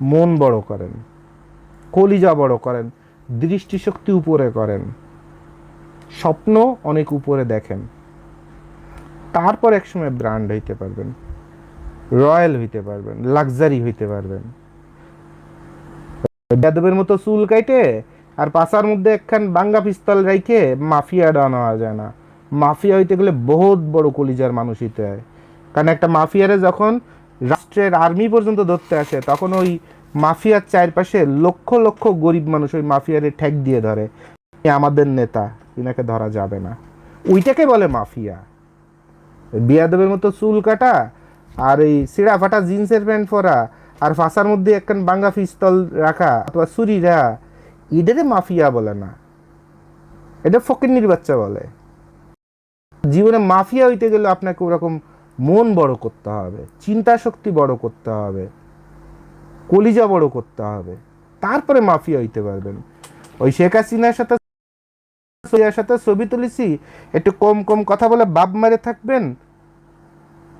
মন বড় করেন, কলিজা বড় করেন, দৃষ্টিশক্তি উপরে করেন, স্বপ্ন অনেক উপরে দেখেন, তারপর একসময় ব্র্যান্ড হইতে পারবেন, রয়্যাল হইতে পারবেন, লাক্সারি হইতে পারবেন। বেদবের মতো চুল কাইটে আর পাশার মধ্যে একখান বাঙ্গা পিস্তল রাইখে মাফিয়া ডন হওয়া যায় না। মাফিয়া হইতে গেলে বহুত বড় কলিজার মানুষ হইতে হয়। কারণ একটা মাফিয়ারে যখন রাষ্ট্রের আর্মি পর্যন্ত ধরতে আসে, তখন ওই মাফিয়ার চারপাশে লক্ষ লক্ষ গরিব মানুষ ওই মাফিয়ারে ঠেক দিয়ে ধরে, আমাদের নেতা, ইনাকে ধরা যাবে না। ওইটাকে বলে মাফিয়া। বিয়াদবের মতো চুল কাটা আর এই সিরা ফাটা জিন্সের প্যান্ট পরা আর ফাঁসার মধ্যে একখান বাঙ্গা পিস্তল রাখা অথবা ছুরিরা, এটারে মাফিয়া বলে না, এটা ফকিন্নির বাচ্চা বলে। জীবনে মাফিয়া হইতে গেলে আপনাকে ওরকম মন বড় করতে হবে, চিন্তা শক্তি বড় করতে হবে, কলিজা বড় করতে হবে, তারপরে মাফিয়া হইতে পারবেন। ওই শেখ হাসিনার সাথে ছবি তুলেছি, একটু কম কম কথা বলে বাপ মারে থাকবেন,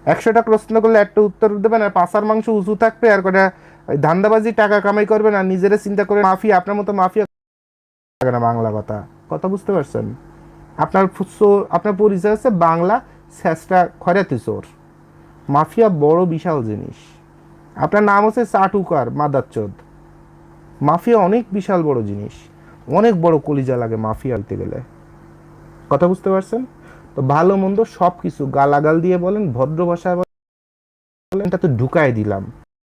100টা প্রশ্ন করলে একটা উত্তর দেবেন, আর পাঁচার মাংস উঁচু থাকবে, আর কটা ধান্দাবাজি টাকা কামাই করবেন, আর নিজেরা চিন্তা করে মাফিয়া, আপনার মতো মাফিয়া থাকে না। বাংলা কথা কথা বুঝতে পারছেন? আপনার আপনার পরিচয় হচ্ছে বাংলা শেষটা খয়রাতি চোর। মাফিয়া বড় বিশাল জিনিস। আপনার নাম হচ্ছে চাটুকার মাদারচোদ। মাফিয়া অনেক বিশাল বড় জিনিস, অনেক বড় কলিজা লাগে মাফিয়া হইতে গেলে। কথা বুঝতে পারছেন? তো ভালো মন্দ সব কিছু গালাগাল দিয়ে বলেন, ভদ্র ভাষায় বলেন, এটা তো ঢুকাই দিলাম।